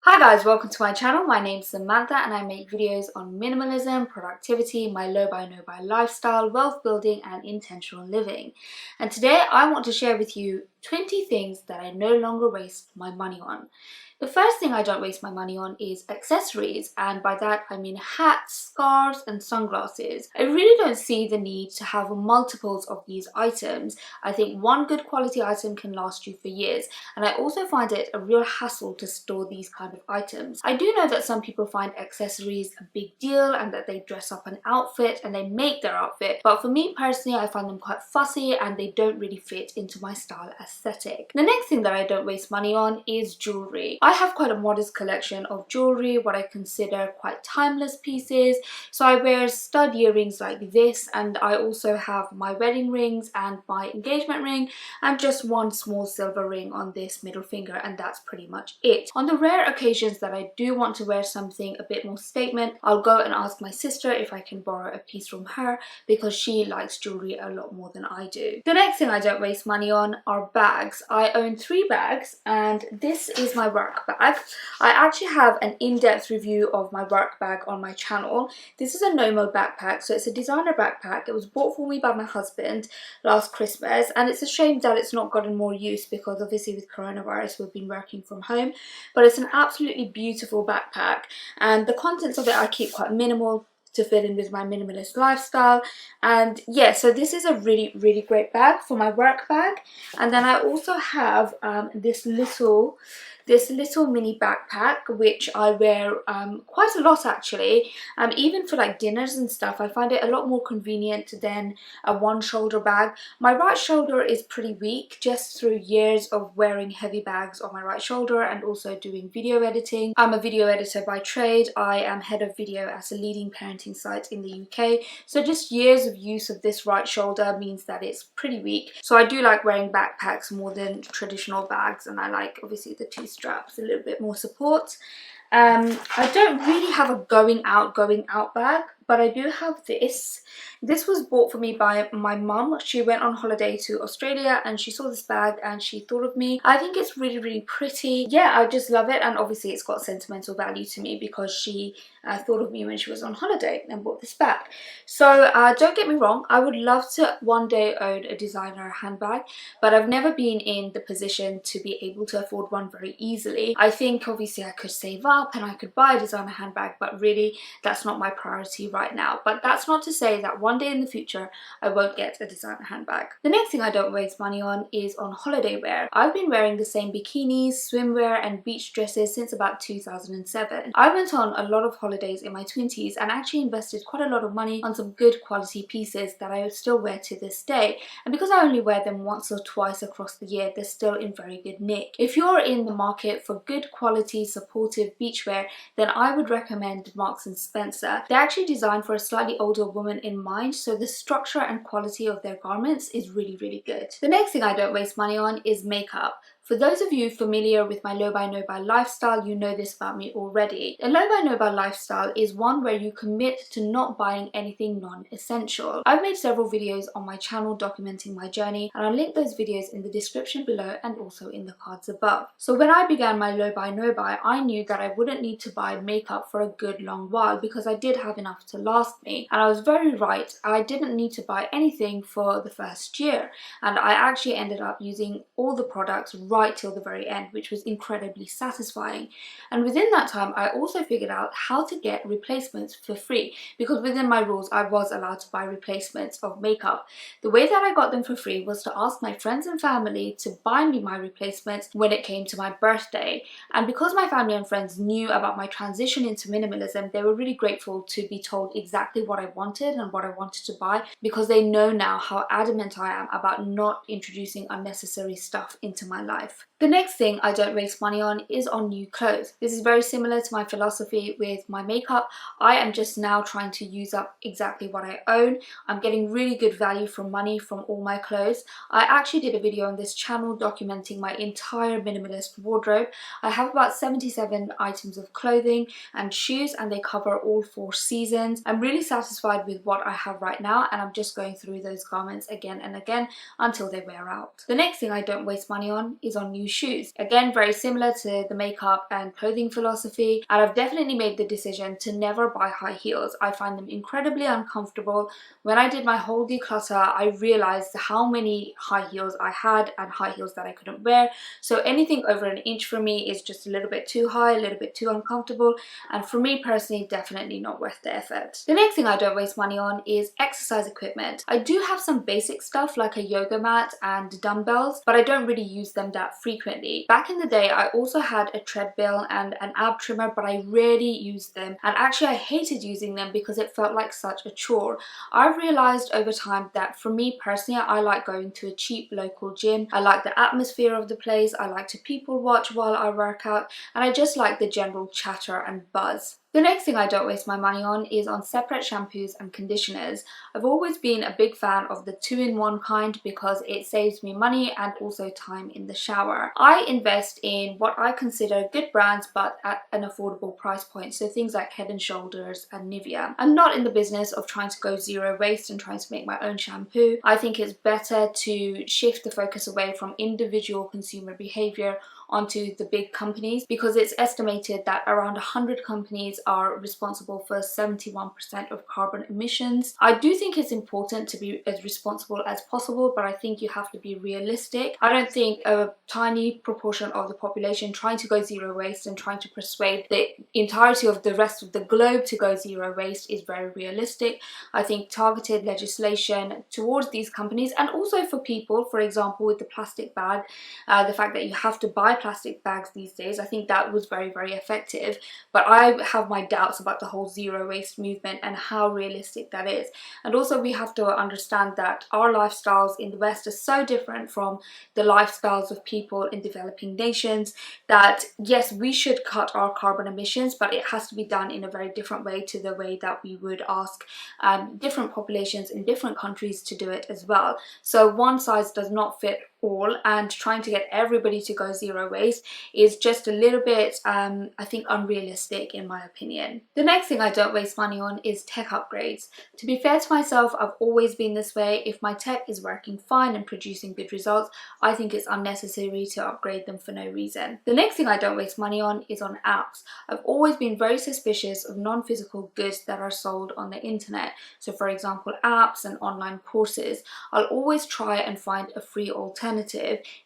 Hi guys, welcome to my channel. My name's Samantha and I make videos on minimalism, productivity, my low buy no buy lifestyle, wealth building and intentional living. And today I want to share with you 20 things that I no longer waste my money on. The first thing I don't waste my money on is accessories, and by that I mean hats, scarves and sunglasses. I really don't see the need to have multiples of these items. I think one good quality item can last you for years, and I also find it a real hassle to store these kind of items. I do know that some people find accessories a big deal and that they dress up an outfit and they make their outfit, but for me personally I find them quite fussy and they don't really fit into my style aesthetic. The next thing that I don't waste money on is jewellery. I have quite a modest collection of jewellery, what I consider quite timeless pieces. So I wear stud earrings like this, and I also have my wedding rings and my engagement ring and just one small silver ring on this middle finger, and that's pretty much it. On the rare occasions that I do want to wear something a bit more statement, I'll go and ask my sister if I can borrow a piece from her because she likes jewellery a lot more than I do. The next thing I don't waste money on are bags. I own 3 bags and this is my work bag. I actually have an in-depth review of my work bag on my channel. This is a Nomo backpack, so it's a designer backpack. It was bought for me by my husband last Christmas, and it's a shame that it's not gotten more use because obviously with coronavirus we've been working from home, but it's an absolutely beautiful backpack and the contents of it I keep quite minimal to fit in with my minimalist lifestyle. And yeah, so this is a really great bag for my work bag. And then I also have this little mini backpack which I wear quite a lot actually, even for like dinners and stuff. I find it a lot more convenient than a one shoulder bag. My right shoulder is pretty weak just through years of wearing heavy bags on my right shoulder and also doing video editing. I'm a video editor by trade. I am head of video at a leading parenting site in the UK, so just years of use of this right shoulder means that it's pretty weak. So I do like wearing backpacks more than traditional bags, and I like obviously the 2 straps, a little bit more support. I don't really have a going out bag, but I do have this. This was bought for me by my mum. She went on holiday to Australia and she saw this bag and she thought of me. I think it's really pretty. Yeah, I just love it, and obviously it's got sentimental value to me because she thought of me when she was on holiday and bought this bag. So don't get me wrong, I would love to one day own a designer handbag, but I've never been in the position to be able to afford one very easily. I think obviously I could save up and I could buy a designer handbag, but really that's not my priority right now. But that's not to say that one day in the future I won't get a designer handbag. The next thing I don't waste money on is on holiday wear. I've been wearing the same bikinis, swimwear and beach dresses since about 2007. I went on a lot of holidays in my 20s and actually invested quite a lot of money on some good quality pieces that I still wear to this day, and because I only wear them once or twice across the year, they're still in very good nick. If you're in the market for good quality supportive beachwear, then I would recommend Marks and Spencer. They're actually designed for a slightly older woman in mind, so the structure and quality of their garments is really good. The next thing I don't waste money on is makeup. For those of you familiar with my low buy no buy lifestyle, you know this about me already. A low buy no buy lifestyle is one where you commit to not buying anything non-essential. I've made several videos on my channel documenting my journey, and I'll link those videos in the description below and also in the cards above. So when I began my low buy no buy, I knew that I wouldn't need to buy makeup for a good long while because I did have enough to last me, and I was very right. I didn't need to buy anything for the first year, and I actually ended up using all the products right till the very end, which was incredibly satisfying. And within that time I also figured out how to get replacements for free, because within my rules I was allowed to buy replacements of makeup. The way that I got them for free was to ask my friends and family to buy me my replacements when it came to my birthday, and because my family and friends knew about my transition into minimalism, they were really grateful to be told exactly what I wanted and what I wanted to buy, because they know now how adamant I am about not introducing unnecessary stuff into my life. The next thing I don't waste money on is on new clothes. This is very similar to my philosophy with my makeup. I am just now trying to use up exactly what I own. I'm getting really good value for money from all my clothes. I actually did a video on this channel documenting my entire minimalist wardrobe. I have about 77 items of clothing and shoes, and they cover all 4 seasons. I'm really satisfied with what I have right now, and I'm just going through those garments again and again until they wear out. The next thing I don't waste money on is on new shoes. Again, very similar to the makeup and clothing philosophy, and I've definitely made the decision to never buy high heels. I find them incredibly uncomfortable. When I did my whole declutter, I realized how many high heels I had and high heels that I couldn't wear. So anything over an inch for me is just a little bit too high, a little bit too uncomfortable, and for me personally, definitely not worth the effort. The next thing I don't waste money on is exercise equipment. I do have some basic stuff like a yoga mat and dumbbells, but I don't really use them that frequently. Back in the day, I also had a treadmill and an ab trimmer, but I rarely used them, and actually I hated using them because it felt like such a chore. I've realized over time that for me personally, I like going to a cheap local gym. I like the atmosphere of the place, I like to people watch while I work out, and I just like the general chatter and buzz. The next thing I don't waste my money on is on separate shampoos and conditioners. I've always been a big fan of the 2-in-1 kind because it saves me money and also time in the shower. I invest in what I consider good brands but at an affordable price point, so things like Head & Shoulders and Nivea. I'm not in the business of trying to go zero waste and trying to make my own shampoo. I think it's better to shift the focus away from individual consumer behaviour onto the big companies, because it's estimated that around 100 companies are responsible for 71% of carbon emissions. I do think it's important to be as responsible as possible, but I think you have to be realistic. I don't think a tiny proportion of the population trying to go zero waste and trying to persuade the entirety of the rest of the globe to go zero waste is very realistic. I think targeted legislation towards these companies, and also for people, for example with the plastic bag, the fact that you have to buy plastic bags these days, I think that was very, very effective. But I have my doubts about the whole zero waste movement and how realistic that is. And also we have to understand that our lifestyles in the West are so different from the lifestyles of people in developing nations that yes, we should cut our carbon emissions, but it has to be done in a very different way to the way that we would ask different populations in different countries to do it as well. So one size does not fit all, and trying to get everybody to go zero waste is just a little bit I think unrealistic in my opinion. The next thing I don't waste money on is tech upgrades. To be fair to myself, I've always been this way. If my tech is working fine and producing good results, I think it's unnecessary to upgrade them for no reason. The next thing I don't waste money on is on apps. I've always been very suspicious of non-physical goods that are sold on the internet. So for example, apps and online courses. I'll always try and find a free alternative.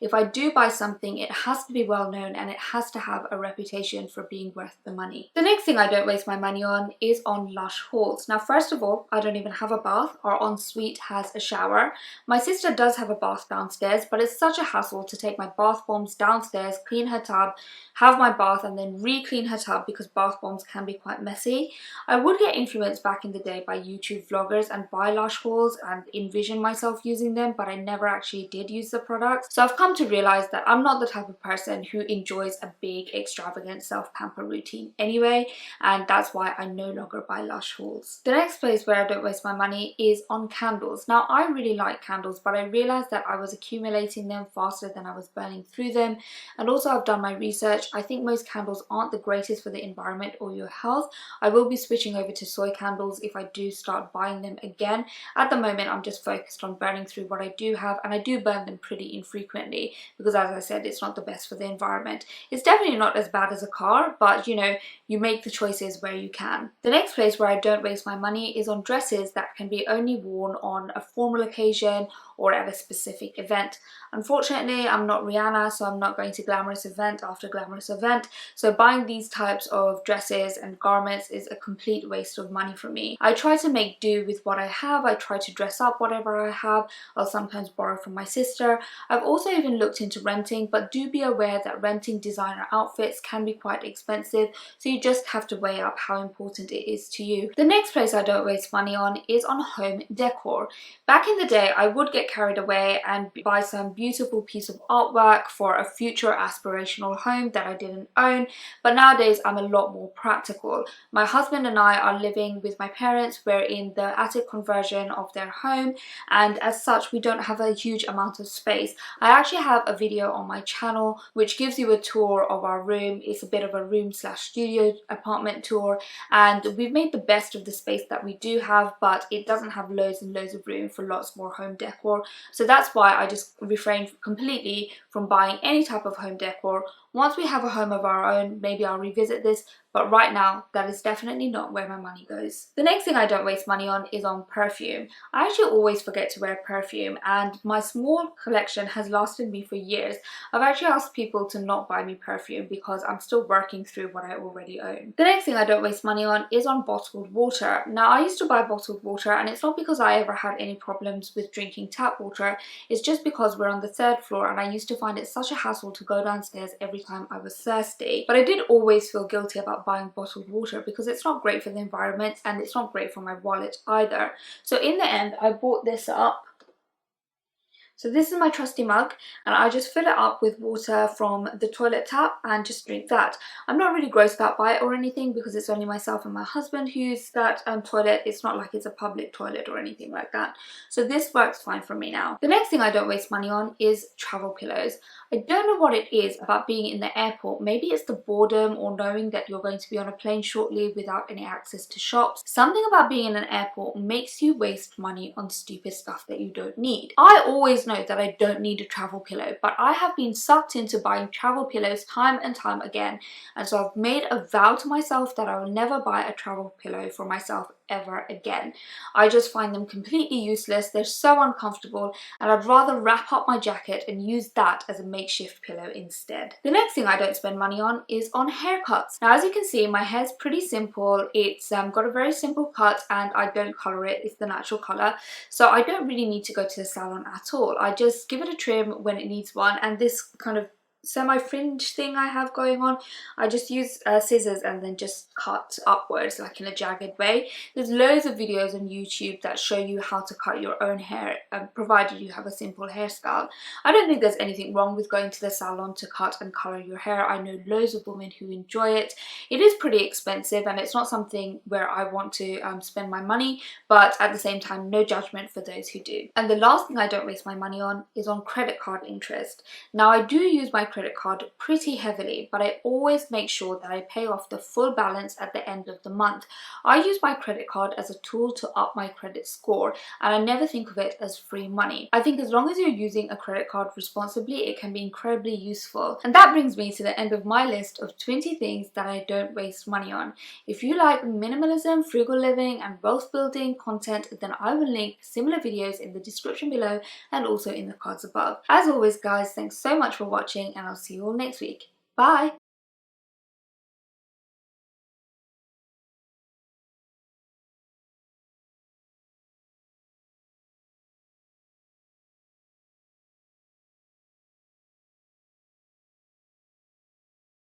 If I do buy something, it has to be well known and it has to have a reputation for being worth the money. The next thing I don't waste my money on is on Lush hauls. Now first of all, I don't even have a bath. Our ensuite has a shower. My sister does have a bath downstairs, but it's such a hassle to take my bath bombs downstairs, clean her tub, have my bath and then re-clean her tub because bath bombs can be quite messy. I would get influenced back in the day by YouTube vloggers and buy Lush hauls and envision myself using them, but I never actually did use the products. So I've come to realize that I'm not the type of person who enjoys a big extravagant self-pamper routine anyway, and that's why I no longer buy Lush hauls. The next place where I don't waste my money is on candles. Now I really like candles, but I realized that I was accumulating them faster than I was burning through them, and also I've done my research. I think most candles aren't the greatest for the environment or your health. I will be switching over to soy candles if I do start buying them again. At the moment I'm just focused on burning through what I do have, and I do burn them pretty infrequently because as I said, it's not the best for the environment. It's definitely not as bad as a car, but you know, you make the choices where you can. The next place where I don't waste my money is on dresses that can be only worn on a formal occasion or at a specific event. Unfortunately, I'm not Rihanna, so I'm not going to glamorous event after glamorous event, so buying these types of dresses and garments is a complete waste of money for me. I try to make do with what I have. I try to dress up whatever I have. I'll sometimes borrow from my sister. I've also even looked into renting, but do be aware that renting designer outfits can be quite expensive, so you just have to weigh up how important it is to you. The next place I don't waste money on is on home decor. Back in the day, I would get carried away and buy some beautiful piece of artwork for a future aspirational home that I didn't own, but nowadays I'm a lot more practical. My husband and I are living with my parents. We're in the attic conversion of their home, and as such we don't have a huge amount of space. I actually have a video on my channel which gives you a tour of our room. It's a bit of a room slash studio apartment tour, and we've made the best of the space that we do have, but it doesn't have loads and loads of room for lots more home decor. So that's why I just refrained completely from buying any type of home decor. Once we have a home of our own, maybe I'll revisit this, but right now that is definitely not where my money goes. The next thing I don't waste money on is on perfume. I actually always forget to wear perfume, and my small collection has lasted me for years. I've actually asked people to not buy me perfume because I'm still working through what I already own. The next thing I don't waste money on is on bottled water. Now, I used to buy bottled water, and it's not because I ever had any problems with drinking tap water. It's just because we're on the 3rd floor and I used to find it such a hassle to go downstairs every time I was thirsty. But I did always feel guilty about buying bottled water because it's not great for the environment and it's not great for my wallet either. So in the end, I bought this up. So this is my trusty mug, and I just fill it up with water from the toilet tap and just drink that. I'm not really grossed out by it or anything because it's only myself and my husband who use that toilet. It's not like it's a public toilet or anything like that. So this works fine for me now. The next thing I don't waste money on is travel pillows. I don't know what it is about being in the airport. Maybe it's the boredom or knowing that you're going to be on a plane shortly without any access to shops. Something about being in an airport makes you waste money on stupid stuff that you don't need. I always know that I don't need a travel pillow, but I have been sucked into buying travel pillows time and time again, and so I've made a vow to myself that I will never buy a travel pillow for myself ever again. I just find them completely useless. They're so uncomfortable, and I'd rather wrap up my jacket and use that as a makeshift pillow instead. The next thing I don't spend money on is on haircuts. Now, as you can see, my hair's pretty simple. It's got a very simple cut, and I don't colour it. It's the natural colour, so I don't really need to go to the salon at all. I just give it a trim when it needs one, and this kind of semi-fringe thing I have going on, I just use scissors and then just cut upwards like in a jagged way. There's loads of videos on YouTube that show you how to cut your own hair, provided you have a simple hairstyle. I don't think there's anything wrong with going to the salon to cut and colour your hair. I know loads of women who enjoy it. It is pretty expensive and it's not something where I want to spend my money, but at the same time, no judgment for those who do. And the last thing I don't waste my money on is on credit card interest. Now, I do use my credit card pretty heavily, but I always make sure that I pay off the full balance at the end of the month. I use my credit card as a tool to up my credit score, and I never think of it as free money. I think as long as you're using a credit card responsibly, it can be incredibly useful. And that brings me to the end of my list of 20 things that I don't waste money on. If you like minimalism, frugal living, and wealth building content, then I will link similar videos in the description below and also in the cards above. As always, guys, thanks so much for watching, and I'll see you all next week. Bye!